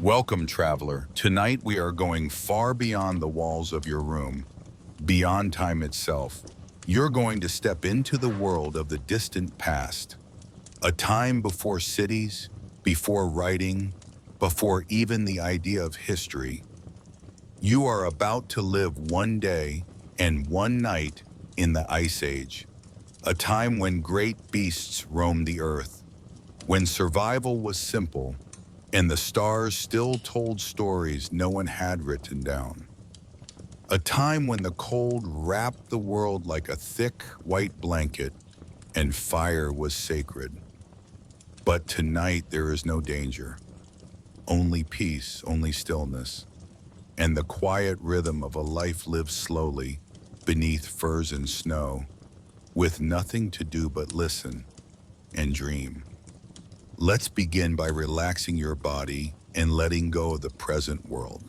Welcome, traveler. Tonight we are going far beyond the walls of your room, beyond time itself. You're going to step into the world of the distant past, a time before cities, before writing, before even the idea of history. You are about to live one day and one night in the Ice Age, a time when great beasts roamed the earth, when survival was simple and the stars still told stories no one had written down. A time when the cold wrapped the world like a thick white blanket and fire was sacred. But tonight there is no danger, only peace, only stillness, and the quiet rhythm of a life lived slowly beneath furs and snow, with nothing to do but listen and dream. Let's begin by relaxing your body and letting go of the present world.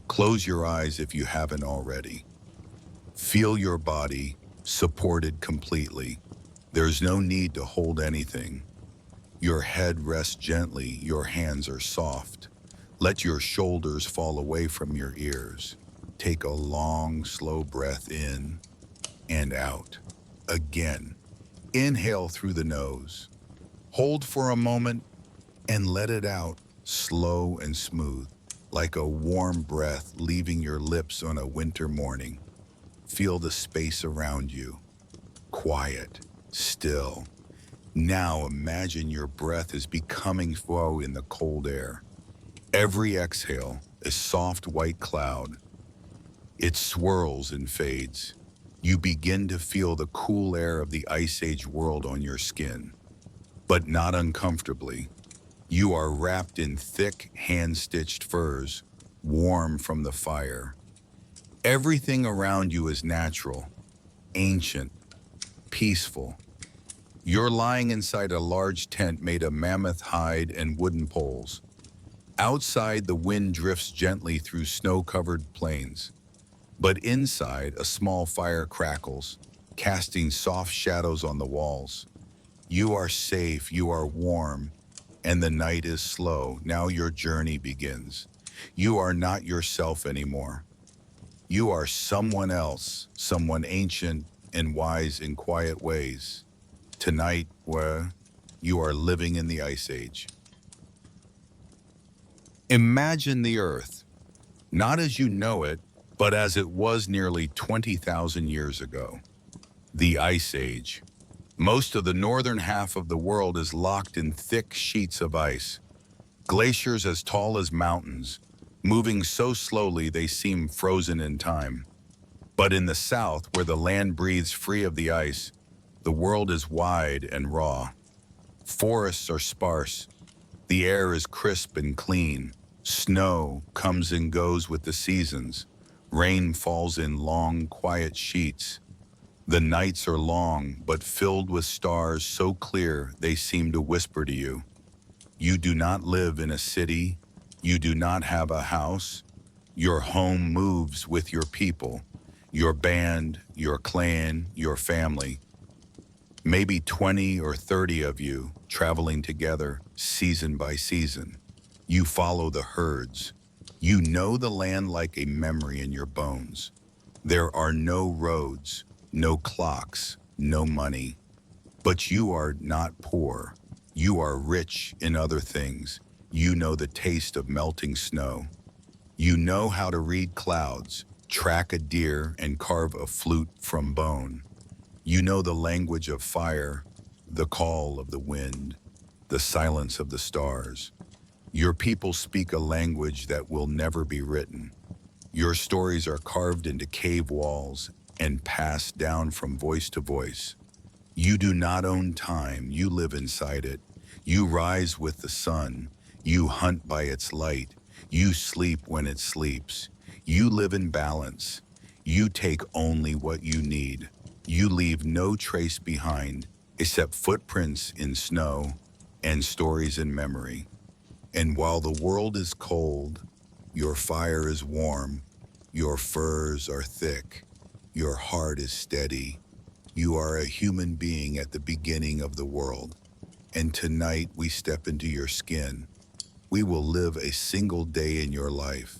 Close your eyes if you haven't already. Feel your body supported completely. There's no need to hold anything. Your head rests gently, your hands are soft. Let your shoulders fall away from your ears. Take a long, slow breath in and out. Again, inhale through the nose. Hold for a moment and let it out, slow and smooth, like a warm breath leaving your lips on a winter morning. Feel the space around you, quiet, still. Now imagine your breath is becoming flow in the cold air. Every exhale is soft white cloud. It swirls and fades. You begin to feel the cool air of the Ice Age world on your skin, but not uncomfortably. You are wrapped in thick, hand-stitched furs, warm from the fire. Everything around you is natural, ancient, peaceful. You're lying inside a large tent made of mammoth hide and wooden poles. Outside, the wind drifts gently through snow-covered plains, but inside, a small fire crackles, casting soft shadows on the walls. You are safe, you are warm, and the night is slow. Now your journey begins. You are not yourself anymore. You are someone else, someone ancient and wise in quiet ways. Tonight, where you are living in the Ice Age. Imagine the Earth, not as you know it, but as it was nearly 20,000 years ago. The Ice Age. Most of the northern half of the world is locked in thick sheets of ice, glaciers as tall as mountains, moving so slowly they seem frozen in time. But in the south, where the land breathes free of the ice, the world is wide and raw. Forests are sparse, the air is crisp and clean, snow comes and goes with the seasons, rain falls in long, quiet sheets. The nights are long, but filled with stars so clear they seem to whisper to you. You do not live in a city. You do not have a house. Your home moves with your people, your band, your clan, your family. Maybe 20 or 30 of you traveling together, season by season. You follow the herds. You know the land like a memory in your bones. There are no roads, no clocks, no money. But you are not poor. You are rich in other things. You know the taste of melting snow. You know how to read clouds, track a deer, and carve a flute from bone. You know the language of fire, the call of the wind, the silence of the stars. Your people speak a language that will never be written. Your stories are carved into cave walls and passed down from voice to voice. You do not own time, you live inside it. You rise with the sun, you hunt by its light, you sleep when it sleeps. You live in balance. You take only what you need. You leave no trace behind except footprints in snow and stories in memory. And while the world is cold, your fire is warm, your furs are thick, your heart is steady. You are a human being at the beginning of the world. And tonight we step into your skin. We will live a single day in your life.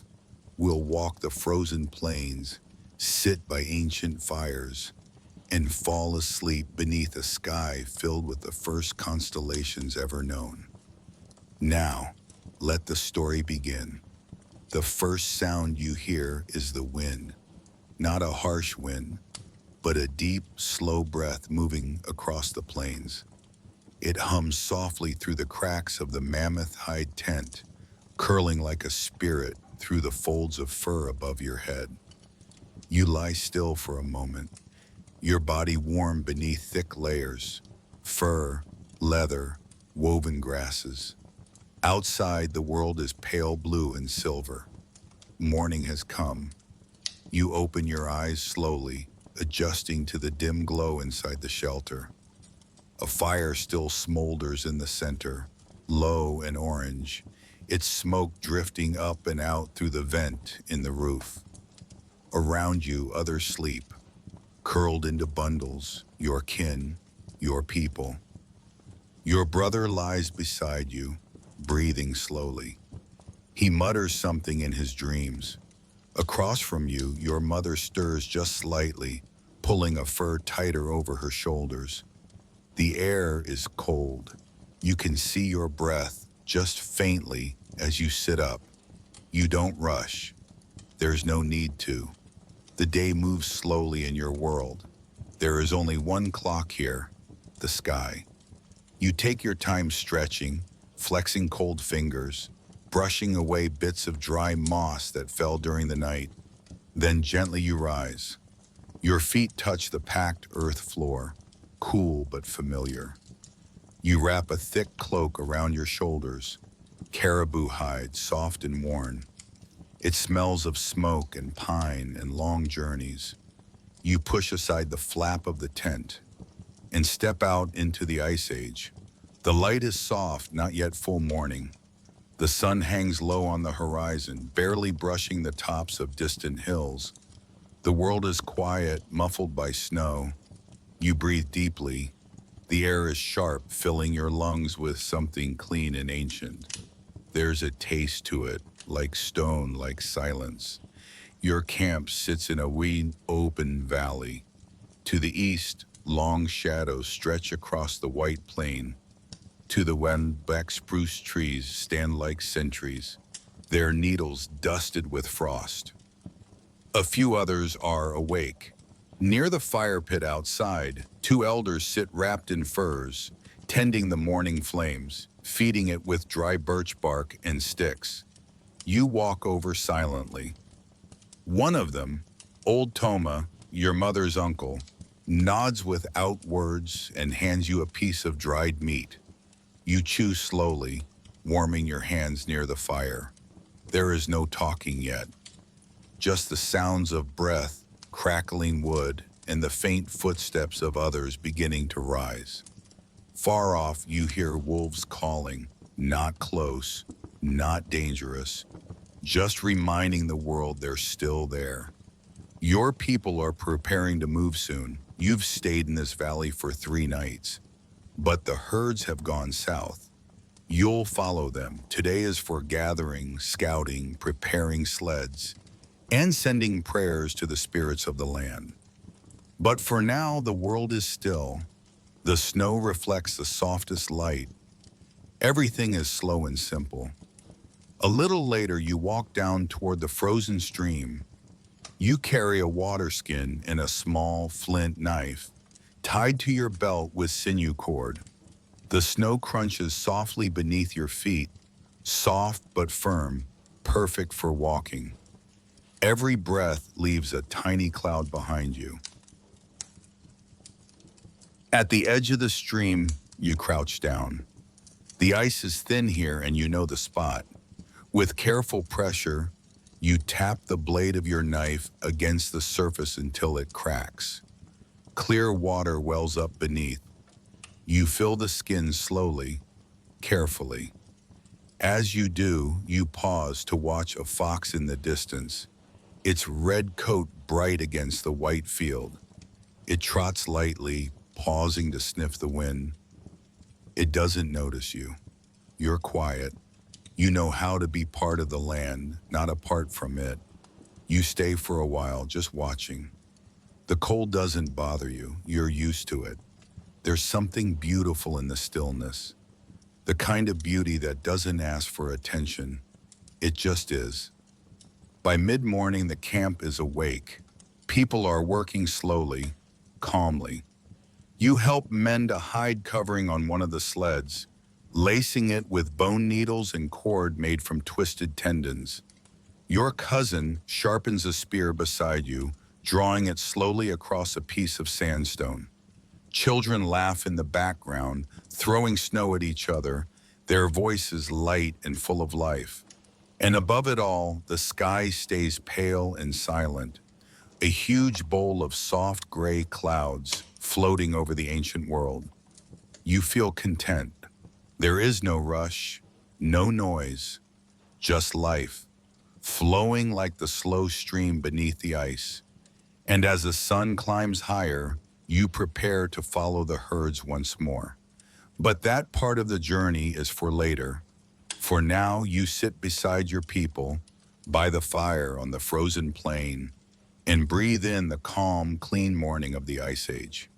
We'll walk the frozen plains, sit by ancient fires, and fall asleep beneath a sky filled with the first constellations ever known. Now, let the story begin. The first sound you hear is the wind, not a harsh wind, but a deep, slow breath moving across the plains. It hums softly through the cracks of the mammoth hide tent, curling like a spirit through the folds of fur above your head. You lie still for a moment, your body warm beneath thick layers, fur, leather, woven grasses. Outside, the world is pale blue and silver. Morning has come. You open your eyes slowly, adjusting to the dim glow inside the shelter. A fire still smolders in the center, low and orange, its smoke drifting up and out through the vent in the roof. Around you, others sleep, curled into bundles, your kin, your people. Your brother lies beside you, breathing slowly. He mutters something in his dreams. Across from you, your mother stirs just slightly, pulling a fur tighter over her shoulders. The air is cold. You can see your breath just faintly as you sit up. You don't rush. There's no need to. The day moves slowly in your world. There is only one clock here, the sky. You take your time stretching, flexing cold fingers, brushing away bits of dry moss that fell during the night. Then gently you rise. Your feet touch the packed earth floor, cool but familiar. You wrap a thick cloak around your shoulders, caribou hide, soft and worn. It smells of smoke and pine and long journeys. You push aside the flap of the tent and step out into the ice age. The light is soft, not yet full morning. The sun hangs low on the horizon, barely brushing the tops of distant hills. The world is quiet, muffled by snow. You breathe deeply. The air is sharp, filling your lungs with something clean and ancient. There's a taste to it, like stone, like silence. Your camp sits in a wide, open valley. To the east, long shadows stretch across the white plain. To the west, black spruce trees stand like sentries, their needles dusted with frost. A few others are awake. Near the fire pit outside, two elders sit wrapped in furs, tending the morning flames, feeding it with dry birch bark and sticks. You walk over silently. One of them, old Toma, your mother's uncle, nods without words and hands you a piece of dried meat. You chew slowly, warming your hands near the fire. There is no talking yet, just the sounds of breath, crackling wood, and the faint footsteps of others beginning to rise. Far off, you hear wolves calling, not close, not dangerous, just reminding the world they're still there. Your people are preparing to move soon. You've stayed in this valley for 3 nights. But the herds have gone south. You'll follow them. Today is for gathering, scouting, preparing sleds, and sending prayers to the spirits of the land. But for now, the world is still. The snow reflects the softest light. Everything is slow and simple. A little later, you walk down toward the frozen stream. You carry a water skin and a small flint knife, tied to your belt with sinew cord. The snow crunches softly beneath your feet, soft but firm, perfect for walking. Every breath leaves a tiny cloud behind you. At the edge of the stream, you crouch down. The ice is thin here and you know the spot. With careful pressure, you tap the blade of your knife against the surface until it cracks. Clear water wells up beneath. You fill the skin slowly, carefully. As you do, you pause to watch a fox in the distance, its red coat bright against the white field. It trots lightly, pausing to sniff the wind. It doesn't notice you. You're quiet. You know how to be part of the land, not apart from it. You stay for a while, just watching. The cold doesn't bother you, you're used to it. There's something beautiful in the stillness, the kind of beauty that doesn't ask for attention. It just is. By mid-morning, the camp is awake. People are working slowly, calmly. You help mend a hide covering on one of the sleds, lacing it with bone needles and cord made from twisted tendons. Your cousin sharpens a spear beside you, drawing it slowly across a piece of sandstone. Children laugh in the background, throwing snow at each other, their voices light and full of life. And above it all, the sky stays pale and silent, a huge bowl of soft gray clouds floating over the ancient world. You feel content. There is no rush, no noise, just life, flowing like the slow stream beneath the ice. And as the sun climbs higher, you prepare to follow the herds once more. But that part of the journey is for later. For now, you sit beside your people, by the fire on the frozen plain, and breathe in the calm, clean morning of the Ice Age.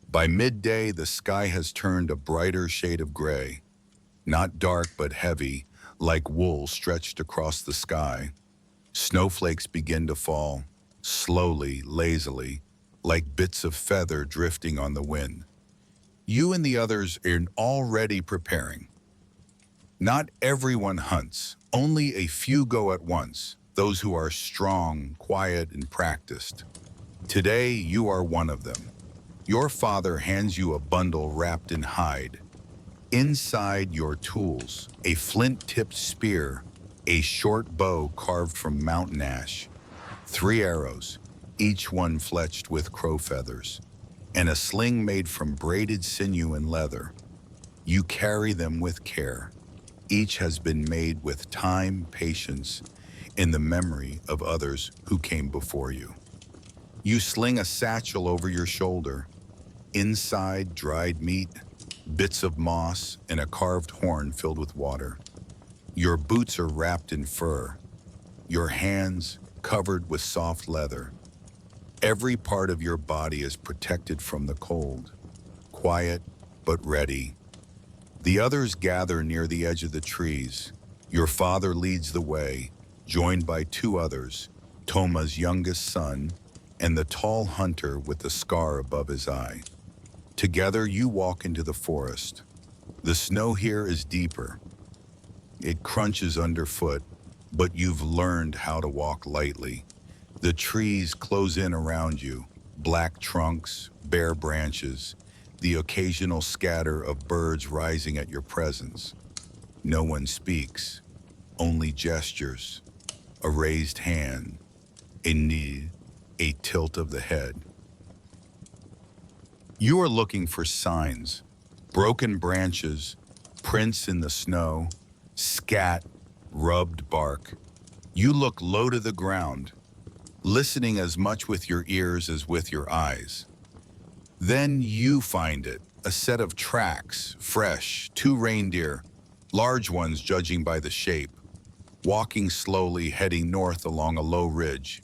By midday, the sky has turned a brighter shade of gray, not dark but heavy, like wool stretched across the sky. Snowflakes begin to fall, slowly, lazily, like bits of feather drifting on the wind. You and the others are already preparing. Not everyone hunts, only a few go at once, those who are strong, quiet, and practiced. Today, you are one of them. Your father hands you a bundle wrapped in hide. Inside your tools, a flint-tipped spear, a short bow carved from mountain ash, 3 arrows, each one fletched with crow feathers, and a sling made from braided sinew and leather. You carry them with care. Each has been made with time, patience, in the memory of others who came before you. You sling a satchel over your shoulder. Inside, dried meat, bits of moss, and a carved horn filled with water. Your boots are wrapped in fur, your hands covered with soft leather. Every part of your body is protected from the cold, quiet but ready. The others gather near the edge of the trees. Your father leads the way, joined by 2 others, Toma's youngest son and the tall hunter with the scar above his eye. Together you walk into the forest. The snow here is deeper. It crunches underfoot, but you've learned how to walk lightly. The trees close in around you, black trunks, bare branches, the occasional scatter of birds rising at your presence. No one speaks, only gestures, a raised hand, a knee, a tilt of the head. You are looking for signs, broken branches, prints in the snow, scat, rubbed bark. You look low to the ground, listening as much with your ears as with your eyes. Then you find it, a set of tracks, fresh, 2 reindeer, large ones judging by the shape, walking slowly heading north along a low ridge.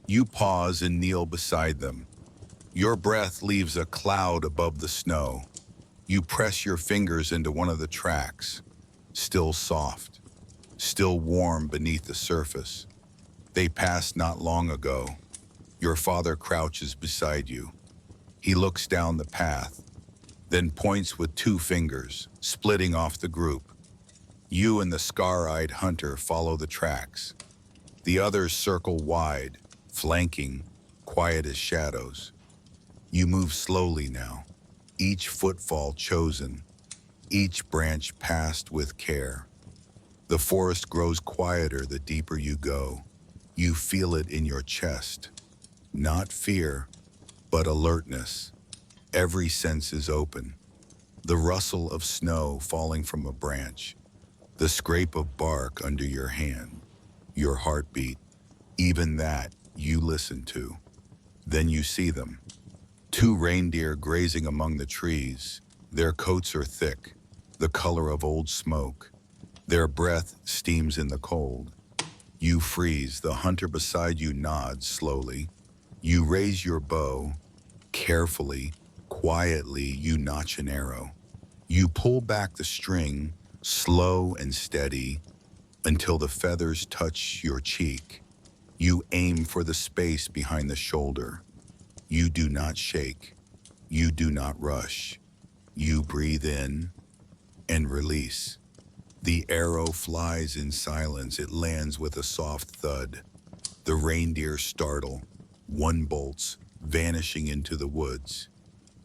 You pause and kneel beside them. Your breath leaves a cloud above the snow. You press your fingers into one of the tracks, still soft, still warm beneath the surface. They passed not long ago. Your father crouches beside you. He looks down the path, then points with 2 fingers, splitting off the group. You and the scar-eyed hunter follow the tracks. The others circle wide, flanking, quiet as shadows. You move slowly now, each footfall chosen, each branch passed with care. The forest grows quieter the deeper you go. You feel it in your chest. Not fear, but alertness. Every sense is open. The rustle of snow falling from a branch, the scrape of bark under your hand, your heartbeat, even that you listen to. Then you see them. 2 reindeer grazing among the trees. Their coats are thick, the color of old smoke. Their breath steams in the cold. You freeze, the hunter beside you nods slowly. You raise your bow, carefully, quietly you notch an arrow. You pull back the string, slow and steady, until the feathers touch your cheek. You aim for the space behind the shoulder. You do not shake. You do not rush. You breathe in and release. The arrow flies in silence. It lands with a soft thud. The reindeer startle. One bolts, vanishing into the woods.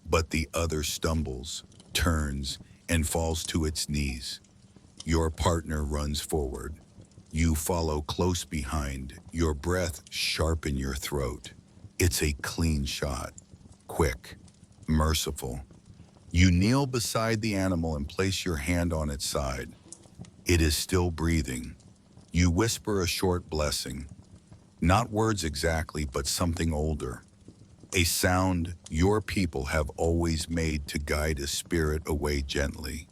But the other stumbles, turns, and falls to its knees. Your partner runs forward. You follow close behind, your breath sharp in your throat. It's a clean shot, quick, merciful. You kneel beside the animal and place your hand on its side. It is still breathing. You whisper a short blessing. Not words exactly, but something older. A sound your people have always made to guide a spirit away gently.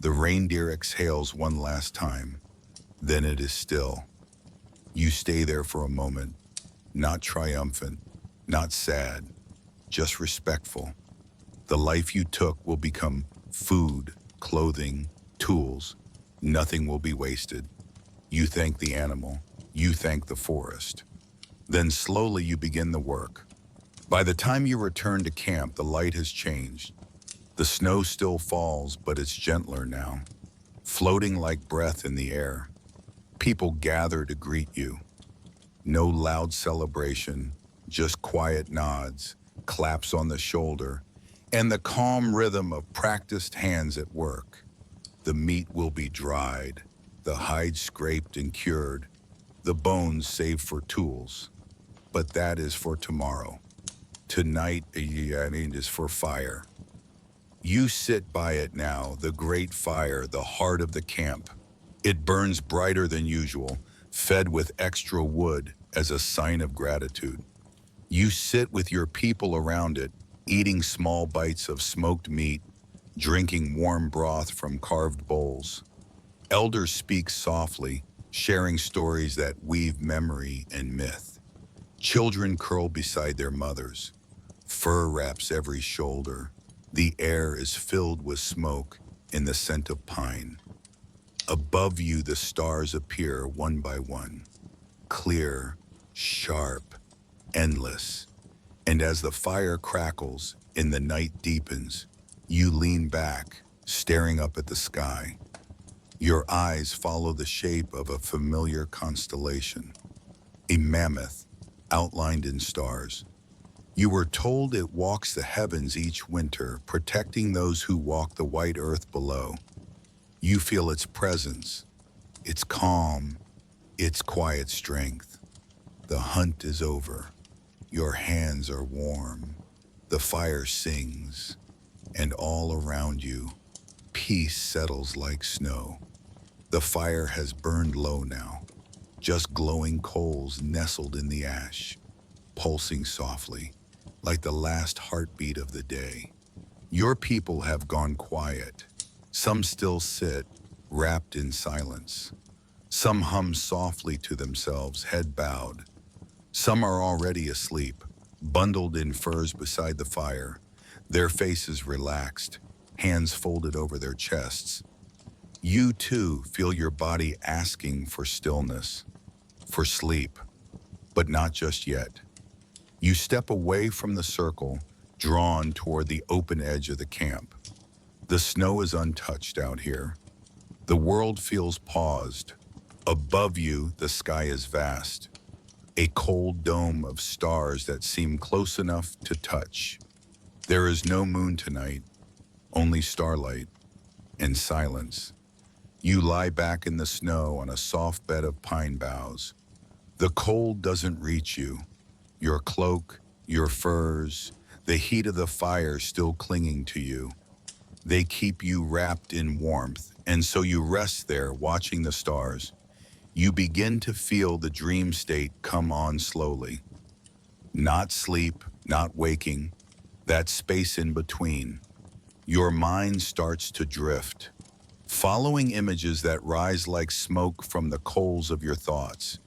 The reindeer exhales one last time. Then it is still. You stay there for a moment, not triumphant, not sad, just respectful. The life you took will become food, clothing, tools. Nothing will be wasted. You thank the animal. You thank the forest. Then slowly you begin the work. By the time you return to camp, the light has changed. The snow still falls, but it's gentler now, floating like breath in the air. People gather to greet you. No loud celebration, just quiet nods, claps on the shoulder, and the calm rhythm of practiced hands at work. The meat will be dried, the hide scraped and cured, the bones saved for tools. But that is for tomorrow. Tonight, is for fire. You sit by it now, the great fire, the heart of the camp. It burns brighter than usual, fed with extra wood as a sign of gratitude. You sit with your people around it, eating small bites of smoked meat, drinking warm broth from carved bowls. Elders speak softly, sharing stories that weave memory and myth. Children curl beside their mothers. Fur wraps every shoulder. The air is filled with smoke and the scent of pine. Above you, the stars appear one by one, clear, sharp, endless. And as the fire crackles and the night deepens, you lean back, staring up at the sky. Your eyes follow the shape of a familiar constellation, a mammoth outlined in stars. You were told it walks the heavens each winter, protecting those who walk the white earth below. You feel its presence, its calm, its quiet strength. The hunt is over. Your hands are warm. The fire sings. And all around you, peace settles like snow. The fire has burned low now, just glowing coals nestled in the ash, pulsing softly, like the last heartbeat of the day. Your people have gone quiet. Some still sit, wrapped in silence. Some hum softly to themselves, head bowed. Some are already asleep, bundled in furs beside the fire, their faces relaxed, hands folded over their chests. You too feel your body asking for stillness, for sleep, but not just yet. You step away from the circle, drawn toward the open edge of the camp. The snow is untouched out here. The world feels paused. Above you, the sky is vast, a cold dome of stars that seem close enough to touch. There is no moon tonight, only starlight and silence. You lie back in the snow on a soft bed of pine boughs. The cold doesn't reach you. Your cloak, your furs, the heat of the fire still clinging to you. They keep you wrapped in warmth, and so you rest there watching the stars. You begin to feel the dream state come on slowly. Not sleep, not waking, that space in between. Your mind starts to drift, following images that rise like smoke from the coals of your thoughts.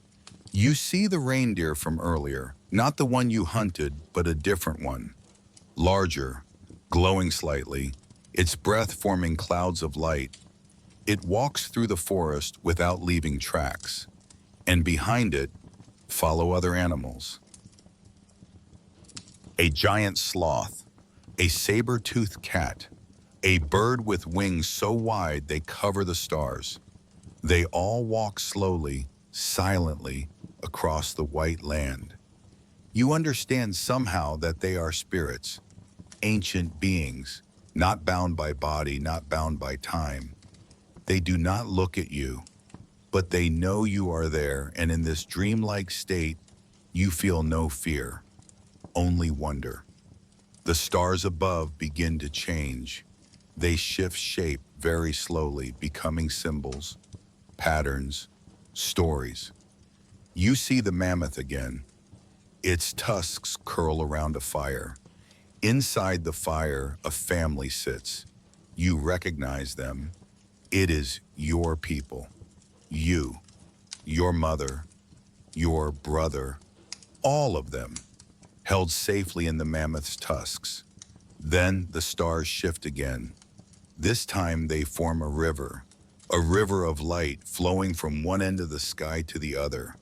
You see the reindeer from earlier, not the one you hunted, but a different one. Larger, glowing slightly, its breath forming clouds of light. It walks through the forest without leaving tracks, and behind it, follow other animals. A giant sloth, a saber-toothed cat, a bird with wings so wide they cover the stars. They all walk slowly, silently, across the white land. You understand somehow that they are spirits, ancient beings, not bound by body, not bound by time. They do not look at you, but they know you are there, and in this dreamlike state, you feel no fear, only wonder. The stars above begin to change. They shift shape very slowly, becoming symbols, patterns, stories. You see the mammoth again. Its tusks curl around a fire. Inside the fire, a family sits. You recognize them. It is your people. You, your mother, your brother, all of them, held safely in the mammoth's tusks. Then the stars shift again. This time they form a river of light flowing from one end of the sky to the other.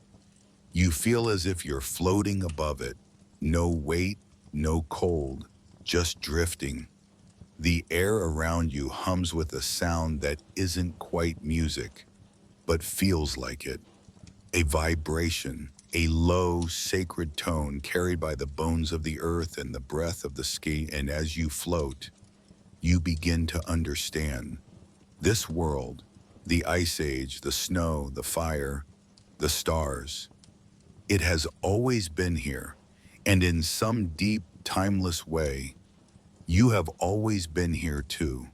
You feel as if you're floating above it. No weight, no cold, just drifting. The air around you hums with a sound that isn't quite music, but feels like it. A vibration, a low, sacred tone carried by the bones of the earth and the breath of the sky, and as you float, you begin to understand. This world, the ice age, the snow, the fire, the stars, it has always been here, and in some deep, timeless way, you have always been here too.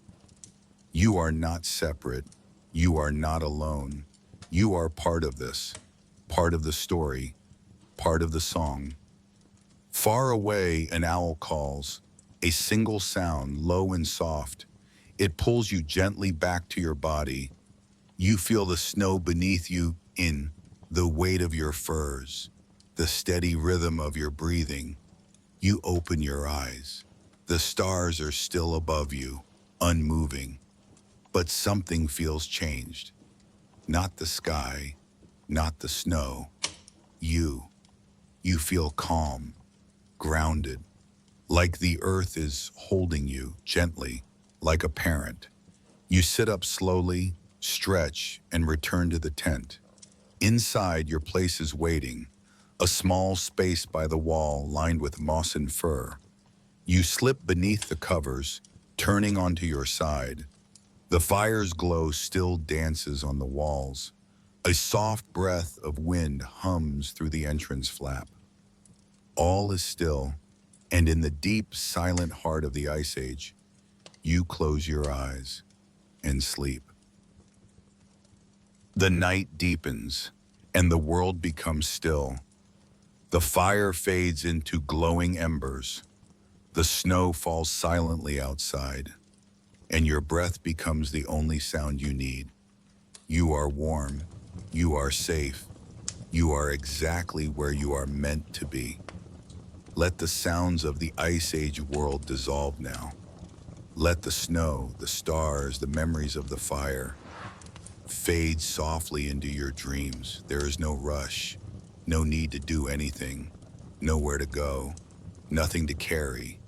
You are not separate. You are not alone. You are part of this, part of the story, part of the song. Far away, an owl calls, a single sound, low and soft. It pulls you gently back to your body. You feel the snow beneath you in the weight of your furs, the steady rhythm of your breathing. You open your eyes. The stars are still above you, unmoving. But something feels changed. Not the sky, not the snow. You. You feel calm, grounded, like the earth is holding you gently, like a parent. You sit up slowly, stretch, and return to the tent. Inside, your place is waiting, a small space by the wall lined with moss and fur. You slip beneath the covers, turning onto your side. The fire's glow still dances on the walls. A soft breath of wind hums through the entrance flap. All is still, and in the deep, silent heart of the Ice Age, you close your eyes and sleep. The night deepens, and the world becomes still. The fire fades into glowing embers. The snow falls silently outside, and your breath becomes the only sound you need. You are warm. You are safe. You are exactly where you are meant to be. Let the sounds of the Ice Age world dissolve now. Let the snow, the stars, the memories of the fire fade softly into your dreams. There is no rush, no need to do anything, nowhere to go, nothing to carry.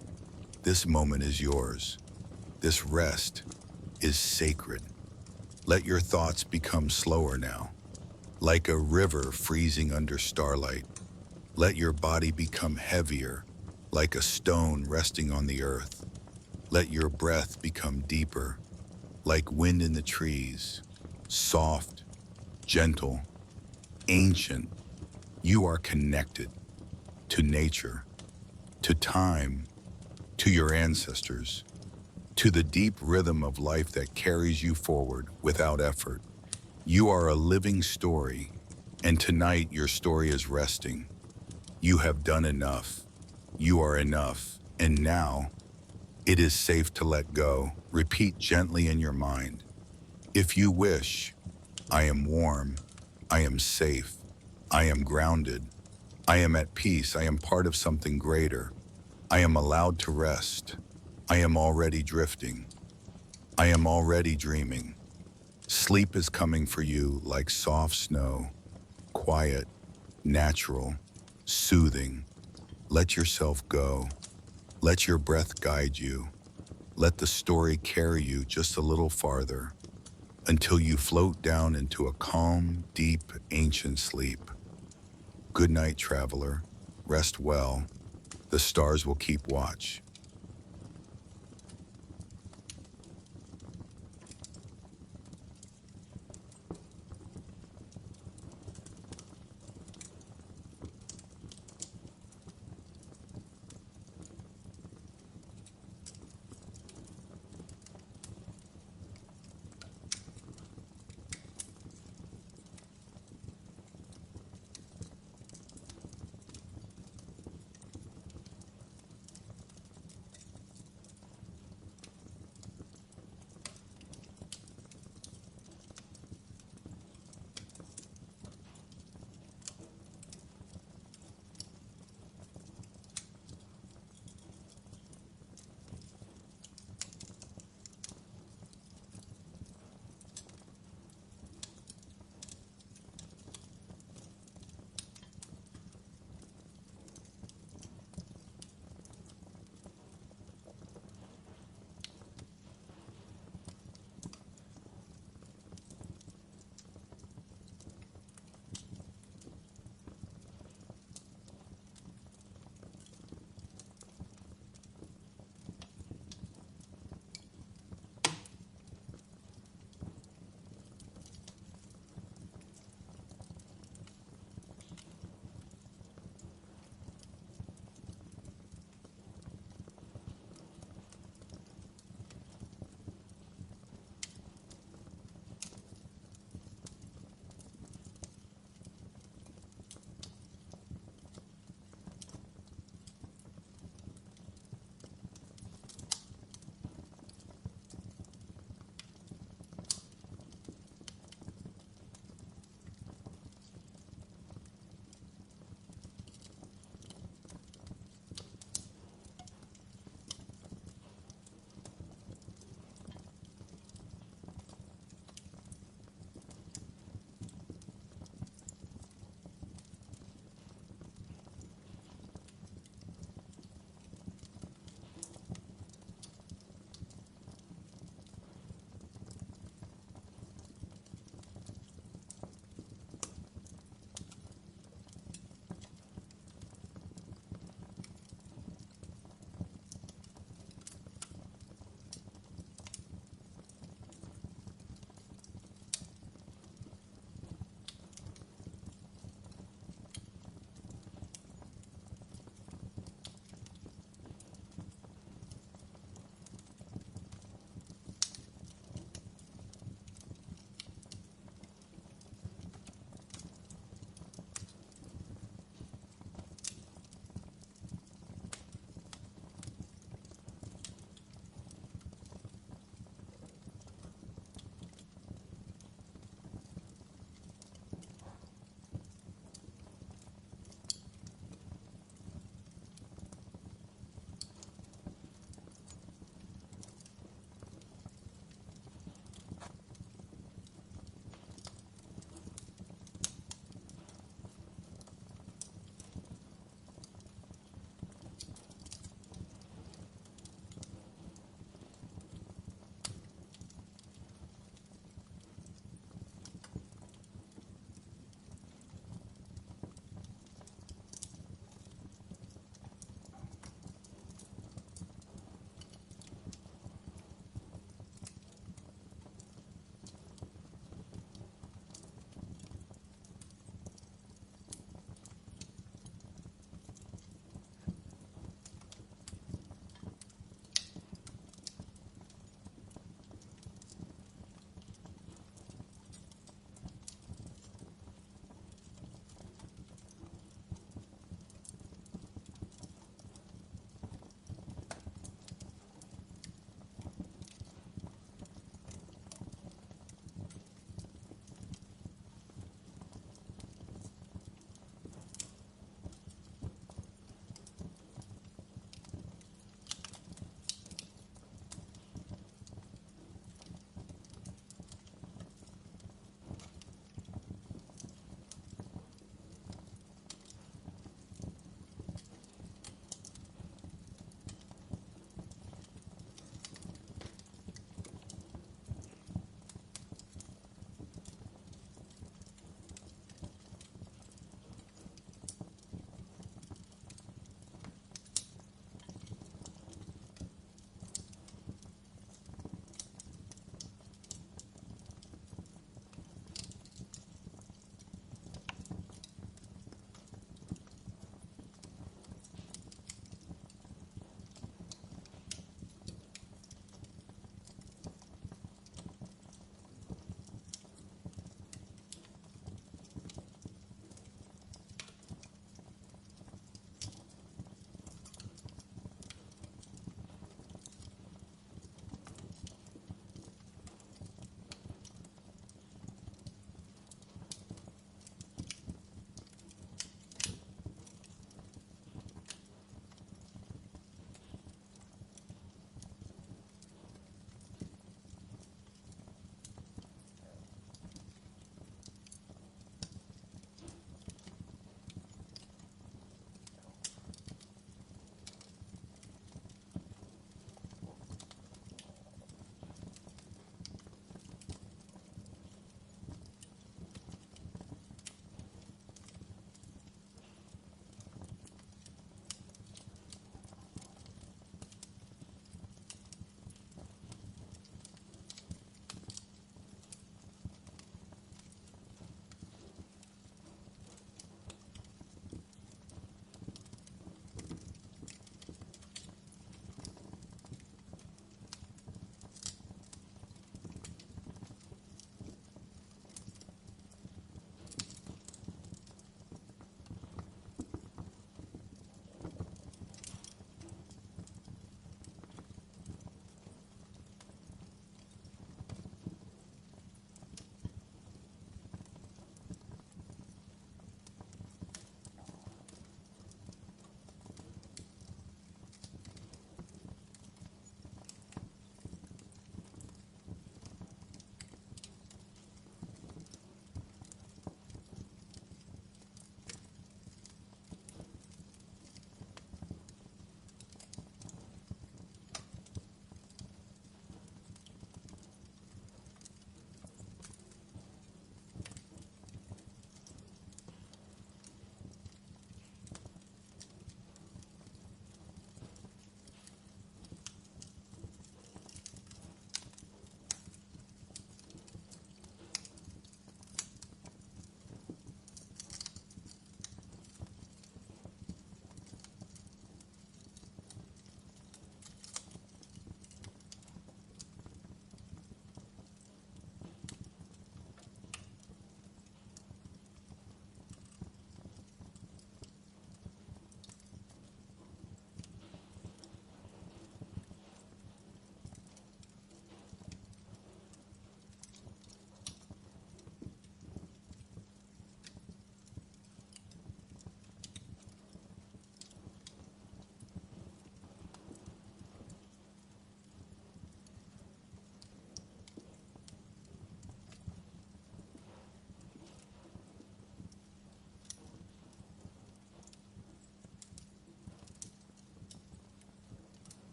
This moment is yours. This rest is sacred. Let your thoughts become slower now, like a river freezing under starlight. Let your body become heavier, like a stone resting on the earth. Let your breath become deeper, like wind in the trees, soft, gentle, ancient. You are connected to nature, to time, to your ancestors, to the deep rhythm of life that carries you forward without effort. You are a living story, and tonight your story is resting. You have done enough. You are enough, and now it is safe to let go. Repeat gently in your mind. If you wish, I am warm, I am safe, I am grounded, I am at peace, I am part of something greater, I am allowed to rest, I am already drifting, I am already dreaming. Sleep is coming for you like soft snow, quiet, natural, soothing. Let yourself go. Let your breath guide you. Let the story carry you just a little farther until you float down into a calm, deep, ancient sleep. Good night, traveler. Rest well. The stars will keep watch.